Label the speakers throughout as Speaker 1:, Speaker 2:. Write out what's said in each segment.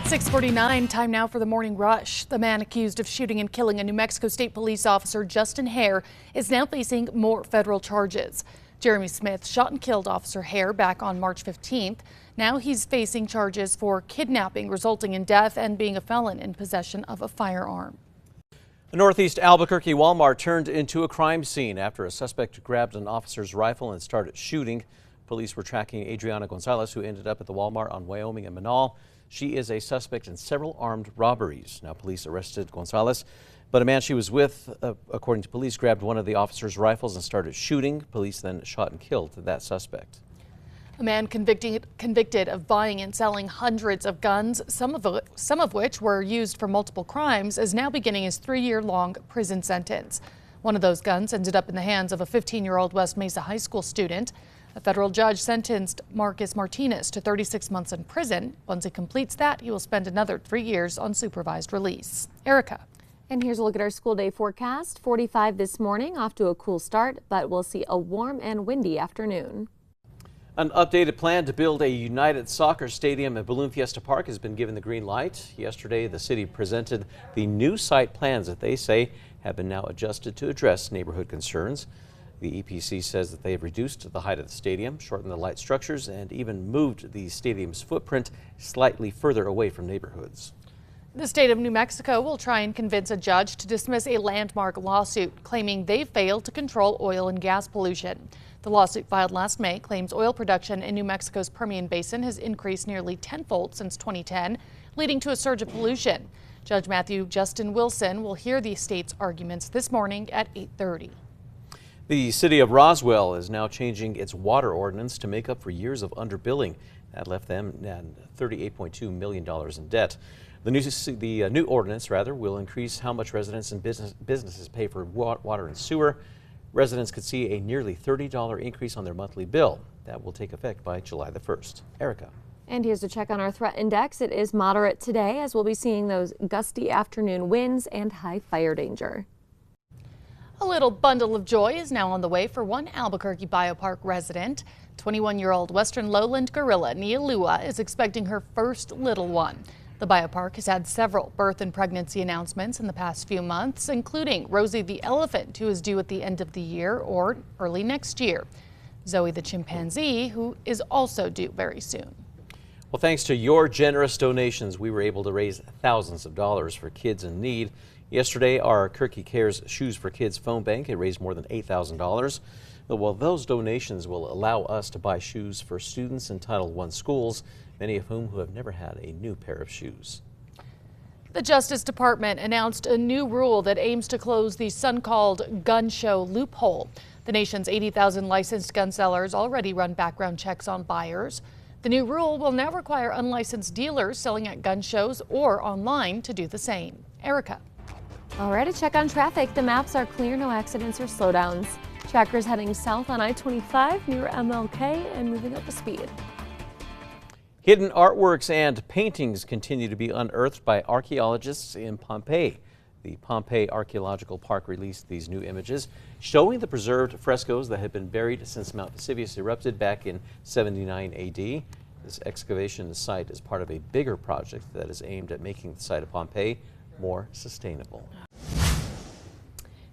Speaker 1: 6:49, time now for the morning rush. The man accused of shooting and killing a New Mexico State police officer, Justin Hare, is now facing more federal charges. Jeremy Smith shot and killed Officer Hare back on March 15th. Now he's facing charges for kidnapping resulting in death and being a felon in possession of a firearm.
Speaker 2: The Northeast Albuquerque Walmart turned into a crime scene after a suspect grabbed an officer's rifle and started shooting. Police were tracking Adriana Gonzalez, who ended up at the Walmart on Wyoming and Manal. She is a suspect in several armed robberies. Now police arrested Gonzalez, but a man she was with, according to police, grabbed one of the officer's rifles and started shooting. Police then shot and killed that suspect.
Speaker 1: A man convicted of buying and selling hundreds of guns, some of which were used for multiple crimes, is now beginning his 3-year-long prison sentence. One of those guns ended up in the hands of a 15-year-old West Mesa High School student. A federal judge sentenced Marcus Martinez to 36 months in prison. Once he completes that, he will spend another 3 years on supervised release. Erica.
Speaker 3: And here's a look at our school day forecast. 45 this morning, off to a cool start, but we'll see a warm and windy afternoon.
Speaker 2: An updated plan to build a United Soccer Stadium at Balloon Fiesta Park has been given the green light. Yesterday, the city presented the new site plans that they say have been now adjusted to address neighborhood concerns. The EPC says that they have reduced the height of the stadium, shortened the light structures, and even moved the stadium's footprint slightly further away from neighborhoods.
Speaker 1: The state of New Mexico will try and convince a judge to dismiss a landmark lawsuit claiming they failed to control oil and gas pollution. The lawsuit filed last May claims oil production in New Mexico's Permian Basin has increased nearly tenfold since 2010, leading to a surge of pollution. Judge Matthew Justin Wilson will hear the state's arguments this morning at 8:30.
Speaker 2: The city of Roswell is now changing its water ordinance to make up for years of underbilling. That left them $38.2 million in debt. The new ordinance will increase how much residents and businesses pay for water and sewer. Residents could see a nearly $30 increase on their monthly bill. That will take effect by July the 1st. Erica.
Speaker 3: And here's a check on our threat index. It is moderate today, as we'll be seeing those gusty afternoon winds and high fire danger.
Speaker 1: A little bundle of joy is now on the way for one Albuquerque BioPark resident. 21-year-old Western Lowland gorilla Nia Lua is expecting her first little one. The BioPark has had several birth and pregnancy announcements in the past few months, including Rosie the elephant, who is due at the end of the year or early next year. Zoe the chimpanzee, who is also due very soon.
Speaker 2: Well, thanks to your generous donations, we were able to raise thousands of dollars for kids in need. Yesterday, our KRQE Cares Shoes for Kids phone bank, it raised more than $8,000. Well, those donations will allow us to buy shoes for students in Title I schools, many of whom have never had a new pair of shoes.
Speaker 1: The Justice Department announced a new rule that aims to close the so-called gun show loophole. The nation's 80,000 licensed gun sellers already run background checks on buyers. The new rule will now require unlicensed dealers selling at gun shows or online to do the same. Erica.
Speaker 3: All right, a check on traffic. The maps are clear, no accidents or slowdowns. Trackers heading south on I-25 near MLK and moving up the speed.
Speaker 2: Hidden artworks and paintings continue to be unearthed by archaeologists in Pompeii. The Pompeii Archaeological Park released these new images showing the preserved frescoes that had been buried since Mount Vesuvius erupted back in 79 AD. This excavation site is part of a bigger project that is aimed at making the site of Pompeii more sustainable.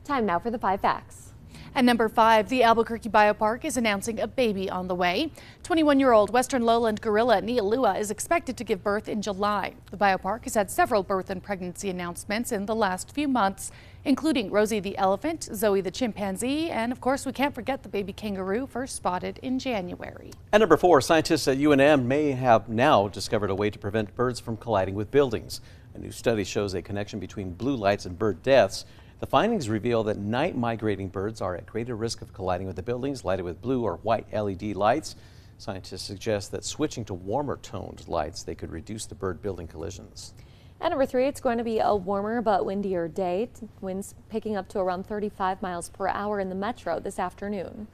Speaker 3: Time now for the 5 facts.
Speaker 1: At number 5, the Albuquerque BioPark is announcing a baby on the way. 21-year-old Western Lowland gorilla Nia Lua is expected to give birth in July. The BioPark has had several birth and pregnancy announcements in the last few months, including Rosie the elephant, Zoe the chimpanzee, and of course we can't forget the baby kangaroo, first spotted in January.
Speaker 2: At number 4, scientists at UNM may have now discovered a way to prevent birds from colliding with buildings. A new study shows a connection between blue lights and bird deaths. The findings reveal that night migrating birds are at greater risk of colliding with the buildings lighted with blue or white LED lights. Scientists suggest that switching to warmer toned lights, they could reduce the bird building collisions.
Speaker 3: At number 3, it's going to be a warmer but windier day. Winds picking up to around 35 miles per hour in the metro this afternoon.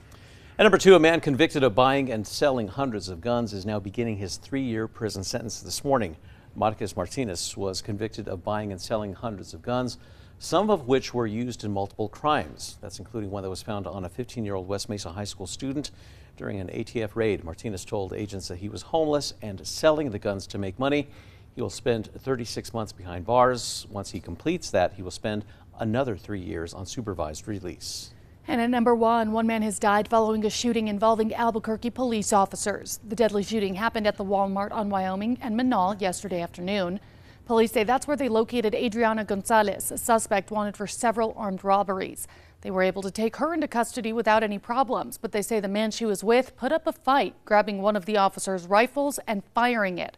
Speaker 2: At number 2, a man convicted of buying and selling hundreds of guns is now beginning his 3-year prison sentence this morning. Marcus Martinez was convicted of buying and selling hundreds of guns, some of which were used in multiple crimes. That's including one that was found on a 15-year-old West Mesa High School student. During an ATF raid, Martinez told agents that he was homeless and selling the guns to make money. He will spend 36 months behind bars. Once he completes that, he will spend another 3 years on supervised release.
Speaker 1: And at number one man has died following a shooting involving Albuquerque police officers. The deadly shooting happened at the Walmart on Wyoming and Manal yesterday afternoon. Police say that's where they located Adriana Gonzalez, a suspect wanted for several armed robberies. They were able to take her into custody without any problems, but they say the man she was with put up a fight, grabbing one of the officers' rifles and firing it.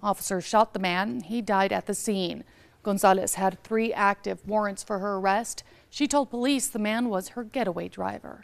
Speaker 1: Officers shot the man. He died at the scene. Gonzalez had 3 active warrants for her arrest. She told police the man was her getaway driver.